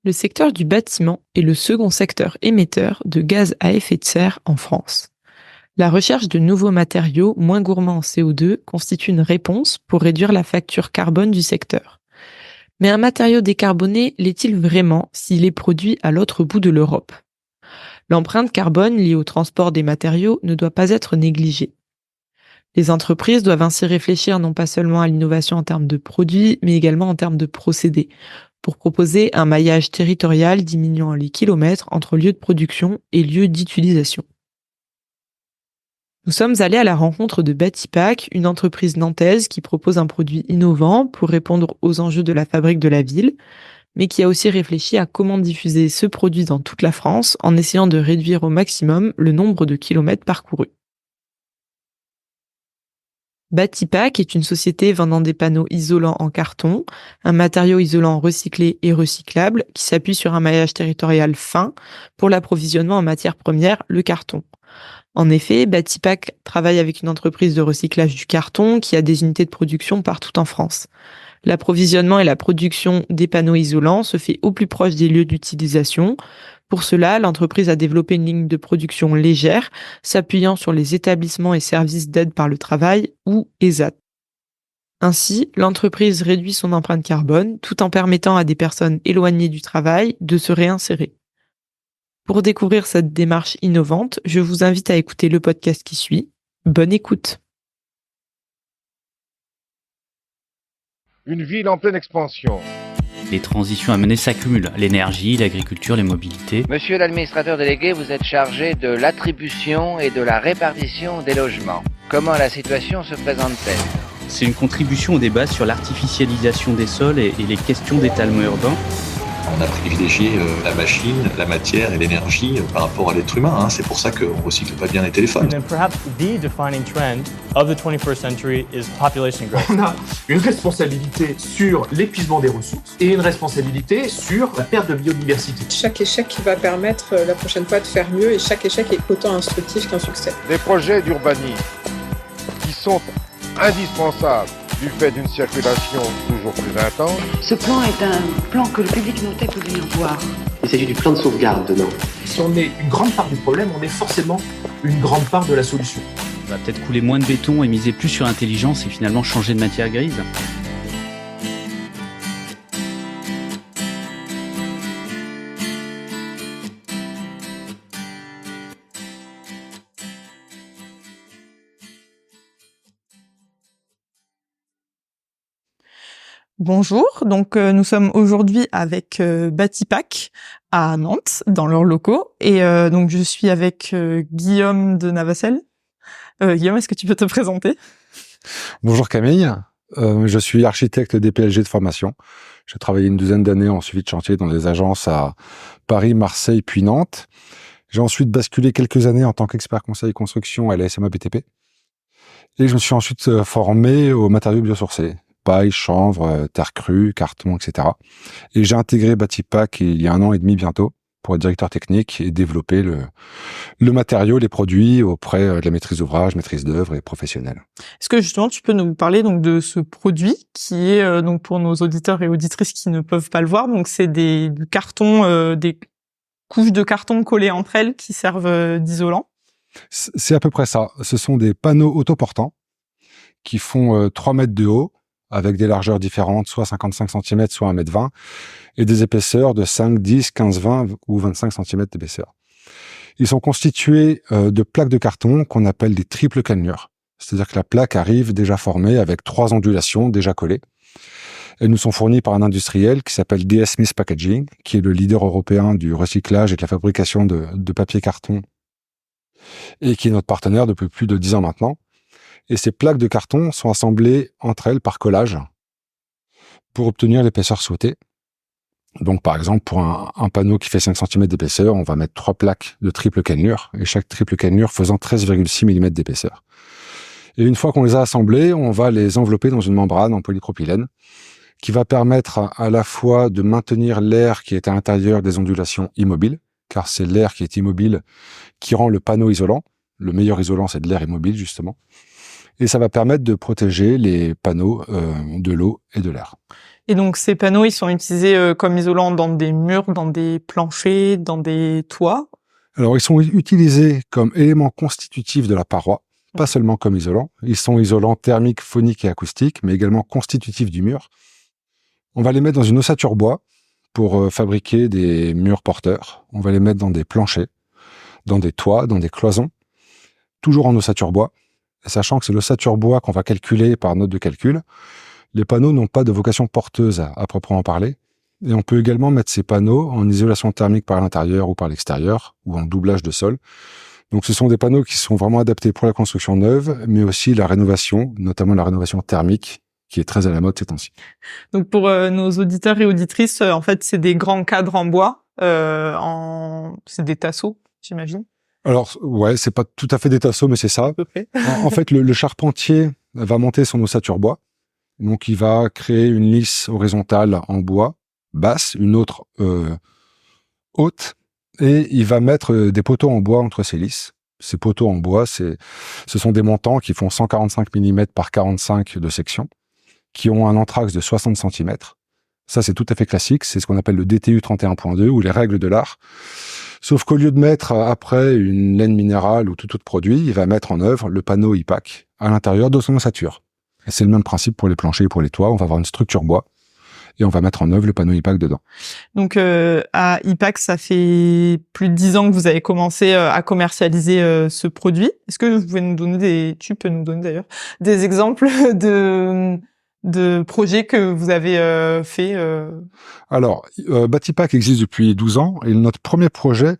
Le secteur du bâtiment est le second secteur émetteur de gaz à effet de serre en France. La recherche de nouveaux matériaux moins gourmands en CO2 constitue une réponse pour réduire la facture carbone du secteur. Mais un matériau décarboné l'est-il vraiment s'il est produit à l'autre bout de l'Europe? L'empreinte carbone liée au transport des matériaux ne doit pas être négligée. Les entreprises doivent ainsi réfléchir non pas seulement à l'innovation en termes de produits, mais également en termes de procédés, pour proposer un maillage territorial diminuant les kilomètres entre lieux de production et lieux d'utilisation. Nous sommes allés à la rencontre de Batipac, une entreprise nantaise qui propose un produit innovant pour répondre aux enjeux de la fabrique de la ville, mais qui a aussi réfléchi à comment diffuser ce produit dans toute la France en essayant de réduire au maximum le nombre de kilomètres parcourus. Batipac est une société vendant des panneaux isolants en carton, un matériau isolant recyclé et recyclable qui s'appuie sur un maillage territorial fin pour l'approvisionnement en matières premières, le carton. En effet, Batipac travaille avec une entreprise de recyclage du carton qui a des unités de production partout en France. L'approvisionnement et la production des panneaux isolants se fait au plus proche des lieux d'utilisation. Pour cela, l'entreprise a développé une ligne de production légère, s'appuyant sur les établissements et services d'aide par le travail ou ESAT. Ainsi, l'entreprise réduit son empreinte carbone tout en permettant à des personnes éloignées du travail de se réinsérer. Pour découvrir cette démarche innovante, je vous invite à écouter le podcast qui suit. Bonne écoute. Une ville en pleine expansion. Les transitions à mener s'accumulent, l'énergie, l'agriculture, les mobilités. Monsieur l'administrateur délégué, vous êtes chargé de l'attribution et de la répartition des logements. Comment la situation se présente-t-elle? C'est une contribution au débat sur l'artificialisation des sols et les questions d'étalement urbain. On a privilégié la machine, la matière et l'énergie par rapport à l'être humain. C'est pour ça qu'on ne recycle pas bien les téléphones. And then perhaps the defining trend of the 21st century is population growth. On a une responsabilité sur l'épuisement des ressources et une responsabilité sur la perte de biodiversité. Chaque échec va permettre la prochaine fois de faire mieux et chaque échec est autant instructif qu'un succès. Des projets d'urbanisme qui sont indispensables du fait d'une circulation toujours plus intense. Ce plan est un plan que le public nantais peut venir voir. Il s'agit du plan de sauvegarde de Nantes. Si on est une grande part du problème, on est forcément une grande part de la solution. On va peut-être couler moins de béton et miser plus sur l'intelligence et finalement changer de matière grise. Bonjour, donc nous sommes aujourd'hui avec Batipac à Nantes, dans leurs locaux, et donc je suis avec Guillaume de Navacelle. Guillaume, est-ce que tu peux te présenter? Bonjour Camille, je suis architecte DPLG de formation. J'ai travaillé une douzaine d'années en suivi de chantier dans des agences à Paris, Marseille puis Nantes. J'ai ensuite basculé quelques années en tant qu'expert conseil construction à la SMA BTP. Et je me suis ensuite formé aux matériaux biosourcés. Paille, chanvre, terre crue, carton, etc. Et j'ai intégré Batipac il y a 1 an et demi bientôt pour être directeur technique et développer le matériau, les produits auprès de la maîtrise d'ouvrage, maîtrise d'œuvre et professionnelle. Est-ce que justement tu peux nous parler donc de ce produit qui est donc pour nos auditeurs et auditrices qui ne peuvent pas le voir, donc c'est du carton, des couches de carton collées entre elles qui servent d'isolant. C'est à peu près ça. Ce sont des panneaux autoportants qui font 3 mètres de haut, avec des largeurs différentes, soit 55 cm, soit 1,20 m, et des épaisseurs de 5, 10, 15, 20 ou 25 cm d'épaisseur. Ils sont constitués de plaques de carton qu'on appelle des triples cannelures. C'est-à-dire que la plaque arrive déjà formée avec 3 ondulations déjà collées. Elles nous sont fournies par un industriel qui s'appelle DS Smith Packaging, qui est le leader européen du recyclage et de la fabrication de papier carton, et qui est notre partenaire depuis plus de 10 ans maintenant. Et ces plaques de carton sont assemblées entre elles par collage pour obtenir l'épaisseur souhaitée. Donc, par exemple, pour un panneau qui fait 5 cm d'épaisseur, on va mettre 3 plaques de triple cannelure, et chaque triple cannelure faisant 13,6 mm d'épaisseur. Et une fois qu'on les a assemblées, on va les envelopper dans une membrane en polypropylène qui va permettre à la fois de maintenir l'air qui est à l'intérieur des ondulations immobile, car c'est l'air qui est immobile qui rend le panneau isolant. Le meilleur isolant, c'est de l'air immobile, justement. Et ça va permettre de protéger les panneaux de l'eau et de l'air. Et donc, ces panneaux, ils sont utilisés comme isolants dans des murs, dans des planchers, dans des toits? Alors, ils sont utilisés comme éléments constitutifs de la paroi, pas seulement comme isolants. Ils sont isolants thermiques, phoniques et acoustiques, mais également constitutifs du mur. On va les mettre dans une ossature bois pour fabriquer des murs porteurs. On va les mettre dans des planchers, dans des toits, dans des cloisons, toujours en ossature bois, sachant que c'est l'ossature bois qu'on va calculer par note de calcul. Les panneaux n'ont pas de vocation porteuse à proprement parler. Et on peut également mettre ces panneaux en isolation thermique par l'intérieur ou par l'extérieur, ou en doublage de sol. Donc ce sont des panneaux qui sont vraiment adaptés pour la construction neuve, mais aussi la rénovation, notamment la rénovation thermique, qui est très à la mode ces temps-ci. Donc pour nos auditeurs et auditrices, en fait, c'est des grands cadres en bois, c'est des tasseaux, j'imagine. Alors ouais, c'est pas tout à fait des tasseaux, mais c'est ça. À peu près. En fait, le charpentier va monter son ossature bois. Donc il va créer une lisse horizontale en bois, basse, une autre haute, et il va mettre des poteaux en bois entre ces lisses. Ces poteaux en bois, ce sont des montants qui font 145 mm par 45 de section, qui ont un anthrax de 60 cm. Ça, c'est tout à fait classique. C'est ce qu'on appelle le DTU 31.2 ou les règles de l'art. Sauf qu'au lieu de mettre après une laine minérale ou tout autre produit, il va mettre en œuvre le panneau IPAC à l'intérieur de son ossature. Et c'est le même principe pour les planchers et pour les toits. On va avoir une structure bois et on va mettre en œuvre le panneau IPAC dedans. Donc à IPAC, ça fait plus de 10 ans que vous avez commencé à commercialiser ce produit. Est-ce que vous pouvez nous donner tu peux nous donner d'ailleurs des exemples de projets que vous avez fait Alors, Batipac existe depuis 12 ans et notre premier projet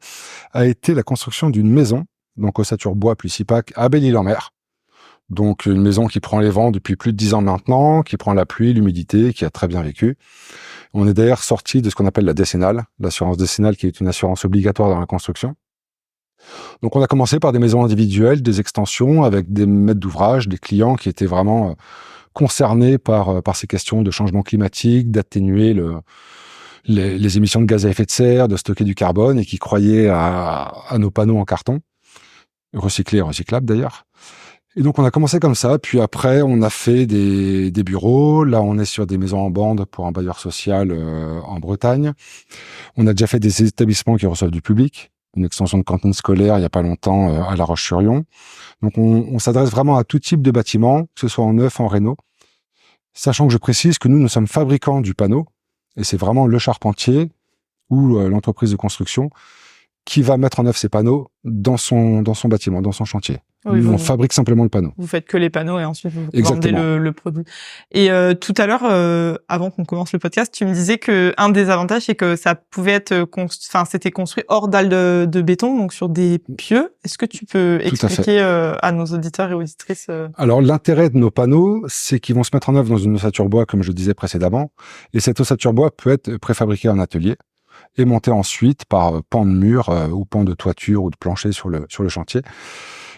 a été la construction d'une maison, donc ossature bois plus IPAC, à Belle-Île-en-Mer. Donc une maison qui prend les vents depuis plus de 10 ans maintenant, qui prend la pluie, l'humidité, qui a très bien vécu. On est d'ailleurs sorti de ce qu'on appelle la décennale, l'assurance décennale qui est une assurance obligatoire dans la construction. Donc on a commencé par des maisons individuelles, des extensions avec des maîtres d'ouvrage, des clients qui étaient vraiment concernés par ces questions de changement climatique, d'atténuer les émissions de gaz à effet de serre, de stocker du carbone et qui croyaient à nos panneaux en carton, recyclés et recyclables d'ailleurs. Et donc on a commencé comme ça, puis après on a fait des bureaux. Là on est sur des maisons en bande pour un bailleur social en Bretagne. On a déjà fait des établissements qui reçoivent du public, une extension de cantine scolaire il y a pas longtemps à La Roche-sur-Yon. Donc on s'adresse vraiment à tout type de bâtiment, que ce soit en neuf, en réno. Sachant que je précise que nous sommes fabricants du panneau, et c'est vraiment le charpentier ou l'entreprise de construction qui va mettre en œuvre ces panneaux dans son bâtiment, dans son chantier. Oui, on fabrique simplement le panneau. Vous faites que les panneaux et ensuite vous vendez le produit. Et tout à l'heure, avant qu'on commence le podcast, tu me disais que un des avantages, c'est que ça pouvait être c'était construit hors dalle de béton, donc sur des pieux. Est-ce que tu peux expliquer à nos auditeurs et auditrices Alors, l'intérêt de nos panneaux, c'est qu'ils vont se mettre en œuvre dans une ossature bois, comme je disais précédemment. Et cette ossature bois peut être préfabriquée en atelier et montée ensuite par pan de mur ou pan de toiture ou de plancher sur le chantier.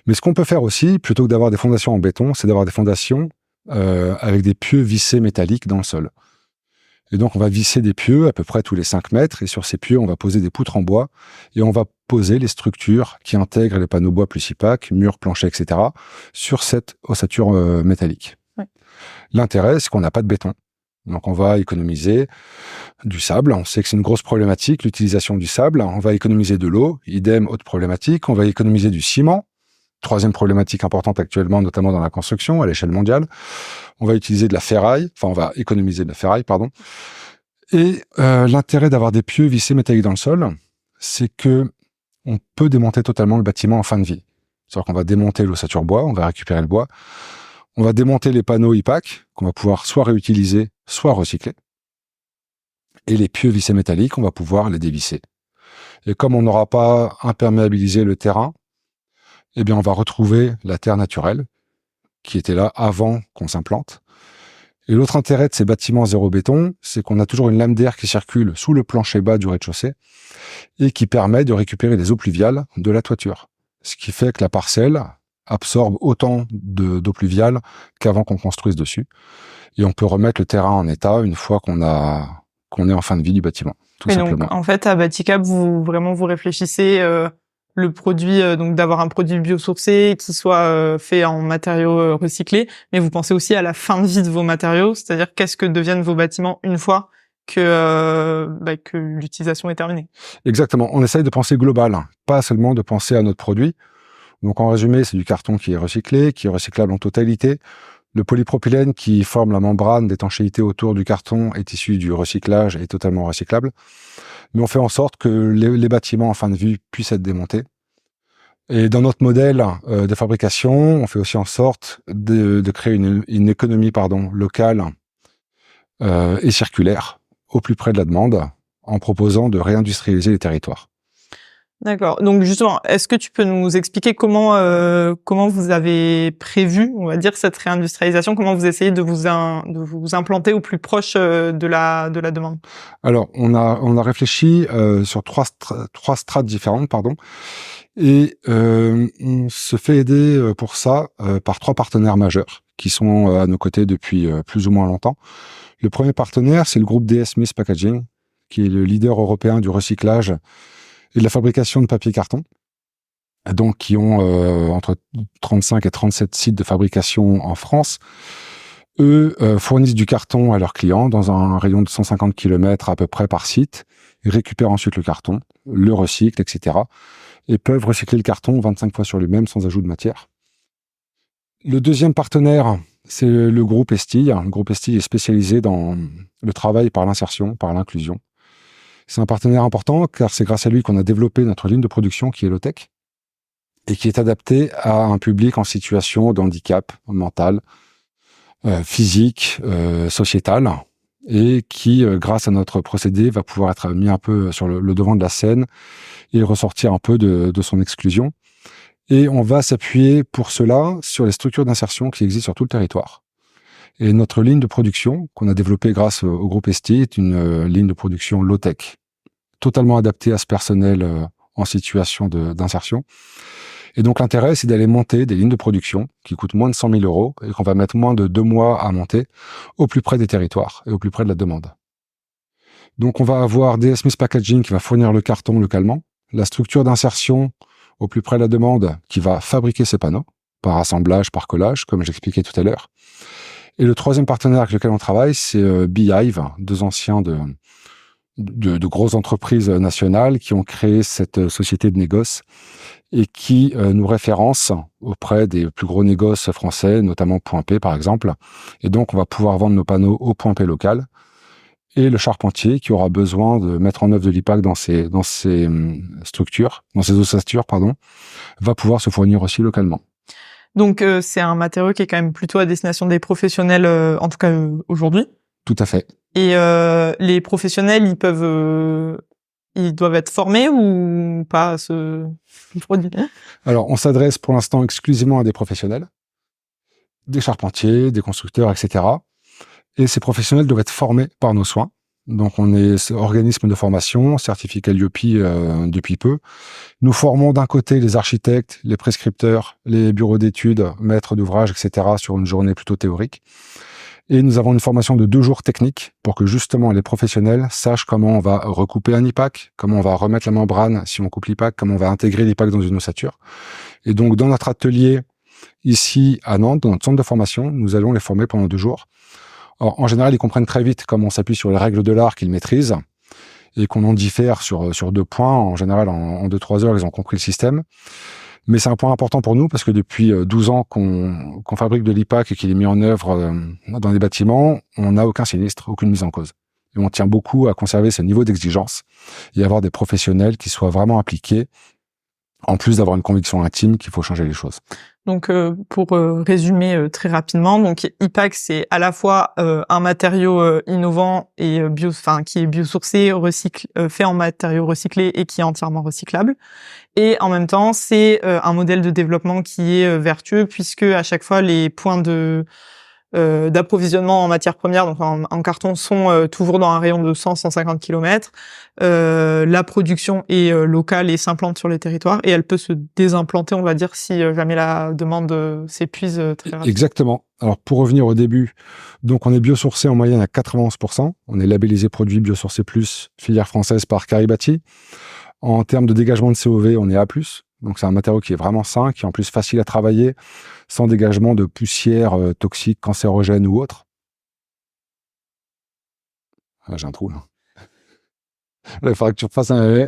Mais ce qu'on peut faire aussi, plutôt que d'avoir des fondations en béton, c'est d'avoir des fondations avec des pieux vissés métalliques dans le sol. Et donc, on va visser des pieux à peu près tous les 5 mètres, et sur ces pieux, on va poser des poutres en bois, et on va poser les structures qui intègrent les panneaux bois plus IPAC, murs, planchers, etc., sur cette ossature métallique. Ouais. L'intérêt, c'est qu'on n'a pas de béton. Donc, on va économiser du sable. On sait que c'est une grosse problématique, l'utilisation du sable. On va économiser de l'eau, idem, autre problématique. On va économiser du ciment. Troisième problématique importante actuellement, notamment dans la construction à l'échelle mondiale. On va utiliser de la ferraille, on va économiser de la ferraille, pardon. Et l'intérêt d'avoir des pieux vissés métalliques dans le sol, c'est que on peut démonter totalement le bâtiment en fin de vie. C'est-à-dire qu'on va démonter l'ossature bois, on va récupérer le bois, on va démonter les panneaux IPAC, qu'on va pouvoir soit réutiliser, soit recycler. Et les pieux vissés métalliques, on va pouvoir les dévisser. Et comme on n'aura pas imperméabilisé le terrain, eh bien, on va retrouver la terre naturelle qui était là avant qu'on s'implante. Et l'autre intérêt de ces bâtiments zéro béton, c'est qu'on a toujours une lame d'air qui circule sous le plancher bas du rez-de-chaussée et qui permet de récupérer les eaux pluviales de la toiture. Ce qui fait que la parcelle absorbe autant d'eau pluviale qu'avant qu'on construise dessus. Et on peut remettre le terrain en état une fois qu'on est en fin de vie du bâtiment, tout simplement. Donc, en fait, à Baticap, vous réfléchissez le produit, donc d'avoir un produit biosourcé qui soit fait en matériaux recyclés, mais vous pensez aussi à la fin de vie de vos matériaux, c'est-à-dire qu'est-ce que deviennent vos bâtiments une fois que l'utilisation est terminée. Exactement. On essaye de penser global, pas seulement de penser à notre produit. Donc en résumé, c'est du carton qui est recyclable en totalité. Le polypropylène qui forme la membrane d'étanchéité autour du carton est issu du recyclage et totalement recyclable. Mais on fait en sorte que les bâtiments en fin de vie puissent être démontés. Et dans notre modèle de fabrication, on fait aussi en sorte de créer une économie locale et circulaire au plus près de la demande en proposant de réindustrialiser les territoires. D'accord. Donc justement, est-ce que tu peux nous expliquer comment vous avez prévu, on va dire, cette réindustrialisation, comment vous essayez de vous implanter au plus proche de la demande? Alors, on a réfléchi sur trois strates différentes, et on se fait aider pour ça par 3 partenaires majeurs qui sont à nos côtés depuis plus ou moins longtemps. Le premier partenaire, c'est le groupe DS Smith Packaging, qui est le leader européen du recyclage et de la fabrication de papier carton, donc qui ont entre 35 et 37 sites de fabrication en France. Eux fournissent du carton à leurs clients dans un rayon de 150 km à peu près par site. Ils récupèrent ensuite le carton, le recyclent, etc. et peuvent recycler le carton 25 fois sur lui-même sans ajout de matière. Le deuxième partenaire, c'est le groupe Estille. Le groupe Estille est spécialisé dans le travail par l'insertion, par l'inclusion. C'est un partenaire important car c'est grâce à lui qu'on a développé notre ligne de production qui est low-tech et qui est adaptée à un public en situation de handicap mental, physique, sociétal, et qui, grâce à notre procédé, va pouvoir être mis un peu sur le devant de la scène et ressortir un peu de son exclusion. Et on va s'appuyer pour cela sur les structures d'insertion qui existent sur tout le territoire. Et notre ligne de production, qu'on a développée grâce au groupe Esti, est une ligne de production low-tech, totalement adaptée à ce personnel en situation d'insertion. Et donc l'intérêt, c'est d'aller monter des lignes de production qui coûtent moins de 100 000 euros et qu'on va mettre moins de 2 mois à monter au plus près des territoires et au plus près de la demande. Donc on va avoir DS Smith Packaging qui va fournir le carton localement, la structure d'insertion au plus près de la demande qui va fabriquer ces panneaux par assemblage, par collage, comme j'expliquais tout à l'heure. Et le troisième partenaire avec lequel on travaille, c'est Beehive, 2 anciens de grosses entreprises nationales qui ont créé cette société de négoce et qui nous référencent auprès des plus gros négoces français, notamment Point P par exemple. Et donc on va pouvoir vendre nos panneaux au Point P local. Et le charpentier qui aura besoin de mettre en œuvre de l'IPAC dans ses structures, dans ses ossatures, va pouvoir se fournir aussi localement. Donc c'est un matériau qui est quand même plutôt à destination des professionnels, en tout cas aujourd'hui. Tout à fait. Et les professionnels, ils doivent être formés ou pas à ce produit? Alors on s'adresse pour l'instant exclusivement à des professionnels, des charpentiers, des constructeurs, etc. Et ces professionnels doivent être formés par nos soins. Donc on est organisme de formation, certificat LIOPI depuis peu. Nous formons d'un côté les architectes, les prescripteurs, les bureaux d'études, maîtres d'ouvrage, etc. sur une journée plutôt théorique. Et nous avons une formation de 2 jours technique pour que justement les professionnels sachent comment on va recouper un IPAC, comment on va remettre la membrane si on coupe l'IPAC, comment on va intégrer l'IPAC dans une ossature. Et donc dans notre atelier ici à Nantes, dans notre centre de formation, nous allons les former pendant 2 jours. Alors, en général, ils comprennent très vite comment on s'appuie sur les règles de l'art qu'ils maîtrisent et qu'on en diffère sur 2 points. En général, en 2-3 heures, ils ont compris le système. Mais c'est un point important pour nous parce que depuis 12 ans qu'on fabrique de l'IPAC et qu'il est mis en œuvre dans les bâtiments, on n'a aucun sinistre, aucune mise en cause. Et on tient beaucoup à conserver ce niveau d'exigence et avoir des professionnels qui soient vraiment impliqués, en plus d'avoir une conviction intime qu'il faut changer les choses. Donc, pour résumer très rapidement, donc IPAC, c'est à la fois un matériau innovant et qui est biosourcé, fait en matériaux recyclés et qui est entièrement recyclable. Et en même temps, c'est un modèle de développement qui est vertueux puisque à chaque fois les points d'approvisionnement en matières premières, donc en carton, sont toujours dans un rayon de 100-150 km. La production est locale et s'implante sur les territoires et elle peut se désimplanter, on va dire, si jamais la demande s'épuise très rapidement. Exactement. Alors pour revenir au début, donc on est biosourcé en moyenne à 91%. On est labellisé produit biosourcé plus filière française par Caribati. En termes de dégagement de COV, on est A+. Donc c'est un matériau qui est vraiment sain, qui est en plus facile à travailler, sans dégagement de poussière toxique, cancérogène ou autre. Ah, j'ai un trou là. Là, il faudrait que tu refasses un...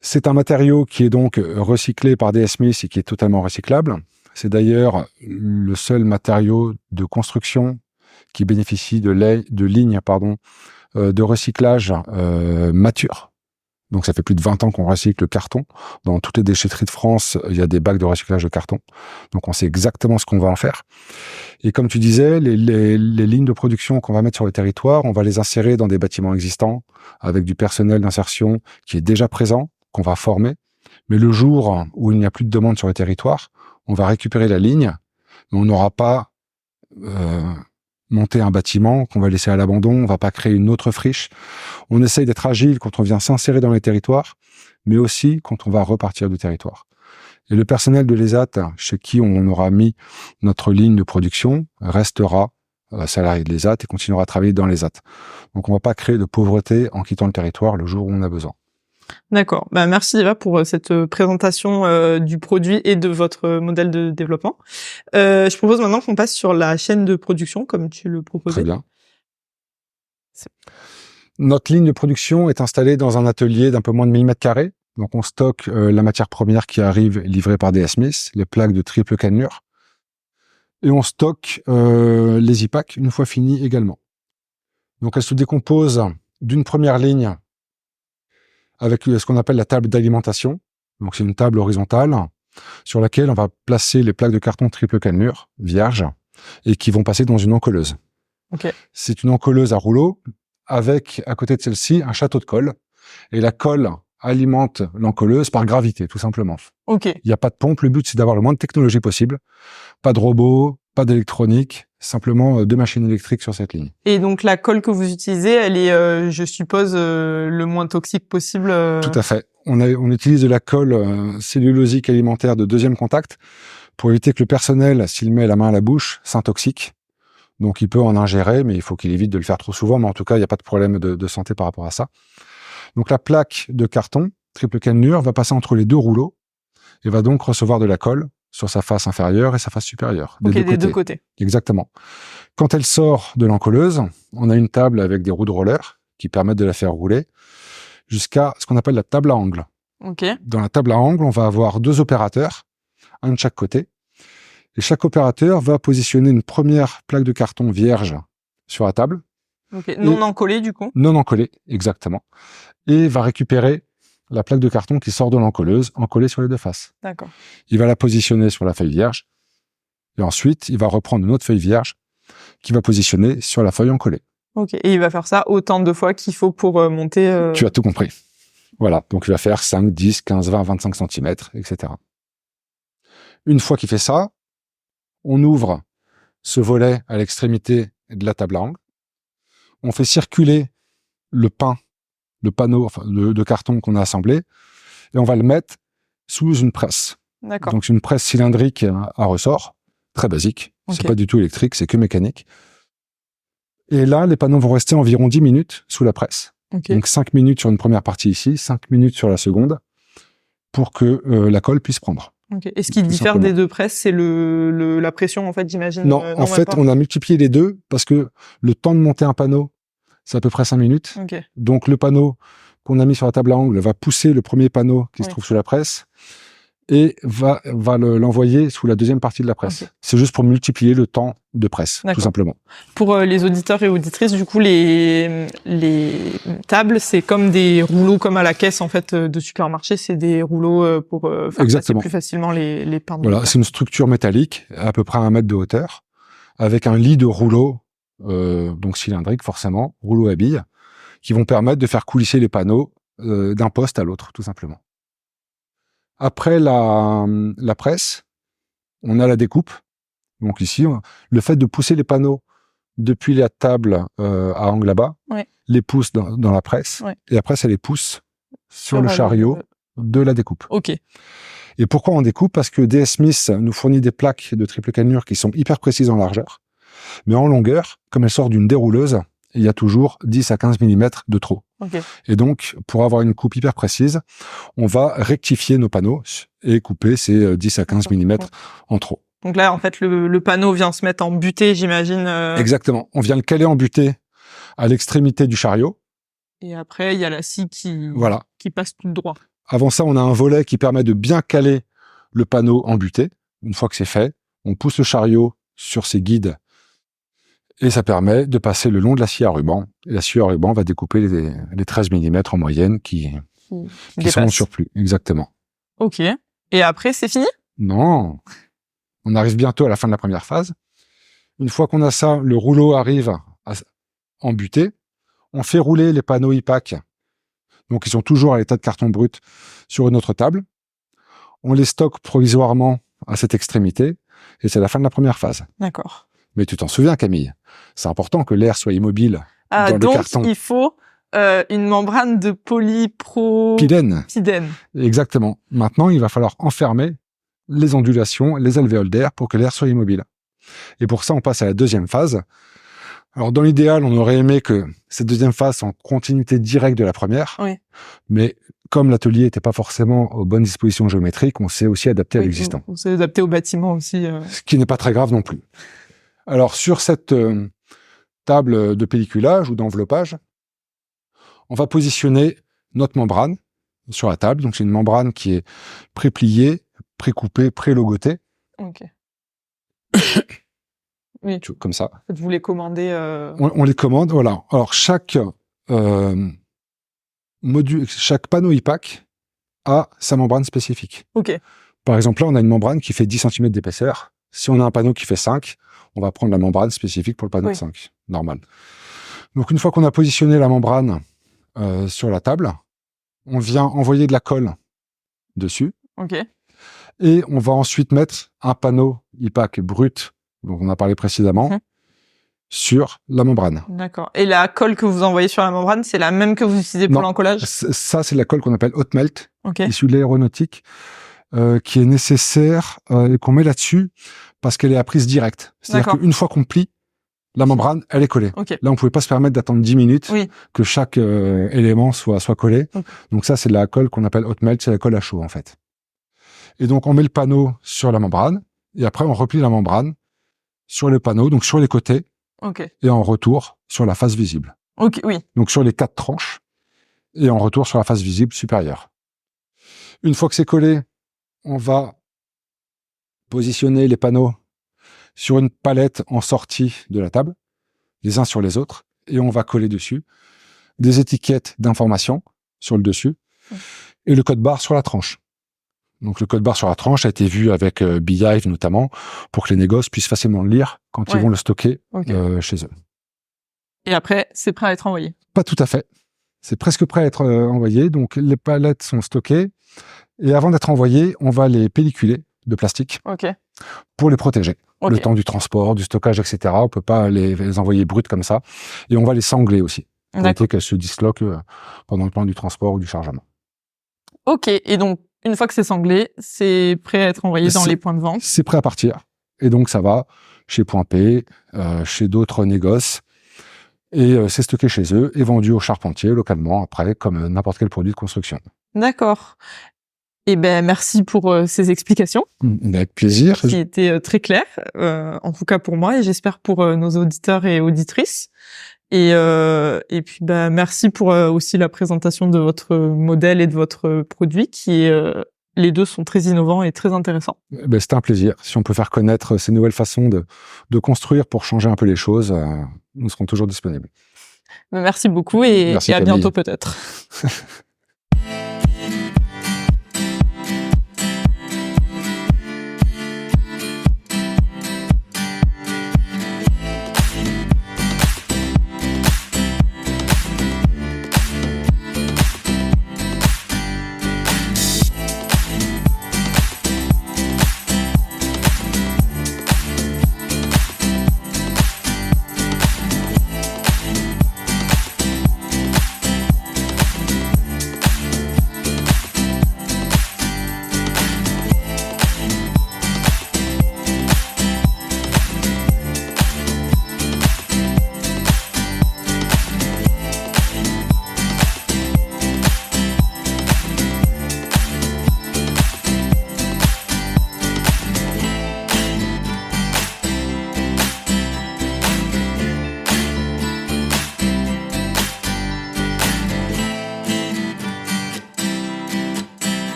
C'est un matériau qui est donc recyclé par DS Smith et qui est totalement recyclable. C'est d'ailleurs le seul matériau de construction qui bénéficie de lignes de recyclage mature. Donc ça fait plus de 20 ans qu'on recycle le carton. Dans toutes les déchetteries de France, il y a des bacs de recyclage de carton. Donc on sait exactement ce qu'on va en faire. Et comme tu disais, les lignes de production qu'on va mettre sur le territoire, on va les insérer dans des bâtiments existants, avec du personnel d'insertion qui est déjà présent, qu'on va former. Mais le jour où il n'y a plus de demande sur le territoire, on va récupérer la ligne, mais on n'aura pas monté un bâtiment qu'on va laisser à l'abandon, on va pas créer une autre friche. On essaye d'être agile quand on vient s'insérer dans les territoires, mais aussi quand on va repartir du territoire. Et le personnel de l'ESAT, chez qui on aura mis notre ligne de production, restera salarié de l'ESAT et continuera à travailler dans l'ESAT. Donc on va pas créer de pauvreté en quittant le territoire le jour où on a besoin. D'accord. Bah, merci Eva pour cette présentation du produit et de votre modèle de développement. Je propose maintenant qu'on passe sur la chaîne de production, comme tu le proposais. Très bien. Notre ligne de production est installée dans un atelier d'un peu moins de 1000 m². Donc on stocke la matière première qui arrive livrée par DS Smith, les plaques de triple cannelure. Et on stocke les IPAC une fois finies également. Donc elle se décompose d'une première ligne avec ce qu'on appelle la table d'alimentation. Donc c'est une table horizontale sur laquelle on va placer les plaques de carton triple cannelure vierges et qui vont passer dans une encolleuse. Okay. C'est une encolleuse à rouleau avec à côté de celle-ci un château de colle et la colle alimente l'encolleuse par gravité tout simplement. Okay. Il n'y a pas de pompe, le but c'est d'avoir le moins de technologie possible, pas de robot, pas d'électronique, simplement 2 machines électriques sur cette ligne. Et donc la colle que vous utilisez, elle est, je suppose, le moins toxique possible. Tout à fait. On utilise de la colle cellulosique alimentaire de deuxième contact pour éviter que le personnel, s'il met la main à la bouche, s'intoxique. Donc il peut en ingérer, mais il faut qu'il évite de le faire trop souvent. Mais en tout cas, il n'y a pas de problème de santé par rapport à ça. Donc la plaque de carton triple cannelure va passer entre les 2 rouleaux et va donc recevoir de la colle sur sa face inférieure et sa face supérieure. Des deux côtés. Exactement. Quand elle sort de l'encolleuse, on a une table avec des roues de roller qui permettent de la faire rouler jusqu'à ce qu'on appelle la table à angle. Okay. Dans la table à angle, on va avoir 2 opérateurs, un de chaque côté. Et chaque opérateur va positionner une première plaque de carton vierge sur la table. Okay. Non encollée, du coup. Non encollée, exactement. Et va récupérer la plaque de carton qui sort de l'encolleuse, encollée sur les 2 faces. D'accord. Il va la positionner sur la feuille vierge. Et ensuite, il va reprendre une autre feuille vierge qui va positionner sur la feuille encollée. Ok. Et il va faire ça autant de fois qu'il faut pour monter... Tu as tout compris. Voilà. Donc, il va faire 5, 10, 15, 20, 25 cm, etc. Une fois qu'il fait ça, on ouvre ce volet à l'extrémité de la table à angle. On fait circuler le panneau de carton qu'on a assemblé et on va le mettre sous une presse. D'accord. Donc, c'est une presse cylindrique à ressort, très basique. Okay. C'est pas du tout électrique, c'est que mécanique. Et là, les panneaux vont rester environ 10 minutes sous la presse. Okay. Donc 5 minutes sur une première partie ici, 5 minutes sur la seconde, pour que la colle puisse prendre. Okay. Et ce qui diffère des 2 presses, c'est la pression, en fait, j'imagine. Non, en fait, on a multiplié les 2 parce que le temps de monter un panneau, c'est à peu près 5 minutes. Okay. Donc le panneau qu'on a mis sur la table à angle va pousser le premier panneau qui se trouve sous la presse et va l'envoyer sous la deuxième partie de la presse. Okay. C'est juste pour multiplier le temps de presse, tout simplement. Pour les auditeurs et auditrices, du coup, les tables, c'est comme des rouleaux comme à la caisse en fait de supermarché. C'est des rouleaux pour faire passer plus facilement les pains. Voilà, c'est une structure métallique à peu près à 1 mètre de hauteur, avec un lit de rouleaux, donc cylindrique forcément, rouleaux à billes, qui vont permettre de faire coulisser les panneaux d'un poste à l'autre, tout simplement. Après la presse, on a la découpe. Donc ici, le fait de pousser les panneaux depuis la table à angle là-bas, les pousse dans la presse, et après ça les pousse sur le chariot de la découpe. Ok. Et pourquoi on découpe? Parce que DS Smith nous fournit des plaques de triple cannelure qui sont hyper précises en largeur, mais en longueur, comme elles sortent d'une dérouleuse, il y a toujours 10 à 15 mm de trop. Okay. Et donc, pour avoir une coupe hyper précise, on va rectifier nos panneaux et couper ces 10 à 15 mm en trop. Donc là, en fait, le panneau vient se mettre en butée, j'imagine. Exactement. On vient le caler en butée à l'extrémité du chariot. Et après, il y a la scie qui passe tout droit. Avant ça, on a un volet qui permet de bien caler le panneau en butée. Une fois que c'est fait, on pousse le chariot sur ses guides et ça permet de passer le long de la scie à ruban. Et la scie à ruban va découper les 13 mm en moyenne qui sont en surplus. Exactement. Ok. Et après, c'est fini? Non. On arrive bientôt à la fin de la première phase. Une fois qu'on a ça, le rouleau arrive en butée. On fait rouler les panneaux IPAC. Donc, ils sont toujours à l'état de carton brut sur une autre table. On les stocke provisoirement à cette extrémité. Et c'est la fin de la première phase. D'accord. Mais tu t'en souviens, Camille, c'est important que l'air soit immobile dans donc, le carton. Donc, il faut une membrane de polypropylène. Exactement. Maintenant, il va falloir enfermer les ondulations, les alvéoles d'air pour que l'air soit immobile. Et pour ça, on passe à la deuxième phase. Alors, dans l'idéal, on aurait aimé que cette deuxième phase soit en continuité directe de la première. Oui. Mais comme l'atelier n'était pas forcément aux bonnes dispositions géométriques, on s'est aussi adapté à l'existant. On s'est adapté au bâtiment aussi. Ce qui n'est pas très grave non plus. Alors, sur cette table de pelliculage ou d'enveloppage, on va positionner notre membrane sur la table. Donc, c'est une membrane qui est pré-pliée, pré-coupée, pré-logotée. Ok. Oui. Comme ça. Vous les commandez. On les commande, voilà. Alors, chaque panneau IPAC a sa membrane spécifique. Ok. Par exemple, là, on a une membrane qui fait 10 cm d'épaisseur. Si on a un panneau qui fait 5, on va prendre la membrane spécifique pour le panneau de 5, normal. Donc, une fois qu'on a positionné la membrane sur la table, on vient envoyer de la colle dessus. Ok. Et on va ensuite mettre un panneau IPAC brut, dont on a parlé précédemment, sur la membrane. D'accord. Et la colle que vous envoyez sur la membrane, c'est la même que vous utilisez pour l'encollage? Ça, c'est la colle qu'on appelle hot melt, okay. issue de l'aéronautique, qui est nécessaire et qu'on met là-dessus parce qu'elle est à prise directe. C'est-à-dire qu'une fois qu'on plie, la membrane, elle est collée. Okay. Là, on pouvait pas se permettre d'attendre 10 minutes que chaque élément soit collé. Okay. Donc ça, c'est de la colle qu'on appelle hot melt, c'est la colle à chaud, en fait. Et donc, on met le panneau sur la membrane et après, on replie la membrane sur le panneau, donc sur les côtés, et en retour sur la face visible. Donc sur les 4 tranches, et en retour sur la face visible supérieure. Une fois que c'est collé, on va positionner les panneaux sur une palette en sortie de la table, les uns sur les autres, et on va coller dessus des étiquettes d'information sur le dessus, et le code barre sur la tranche. Donc le code barre sur la tranche a été vu avec Beehive notamment, pour que les négoces puissent facilement le lire quand ils vont le stocker chez eux. Et après, c'est prêt à être envoyé? Pas tout à fait. C'est presque prêt à être envoyé. Donc les palettes sont stockées. Et avant d'être envoyées, on va les pelliculer de plastique pour les protéger. Le temps du transport, du stockage, etc. On peut pas les envoyer brutes comme ça. Et on va les sangler aussi, pour éviter qu'elles se disloquent pendant le temps du transport ou du chargement. Ok. Et donc, une fois que c'est sanglé, c'est prêt à être envoyé dans les points de vente? C'est prêt à partir. Et donc, ça va chez Point P, chez d'autres négoces. Et c'est stocké chez eux et vendu aux charpentiers localement après, comme n'importe quel produit de construction. D'accord. Eh ben, merci pour ces explications. Avec plaisir. Qui étaient très claires, en tout cas pour moi, et j'espère pour nos auditeurs et auditrices. Et puis, merci pour aussi la présentation de votre modèle et de votre produit qui les deux sont très innovants et très intéressants. C'est un plaisir. Si on peut faire connaître ces nouvelles façons de construire pour changer un peu les choses, nous serons toujours disponibles. Merci beaucoup et à bientôt peut-être.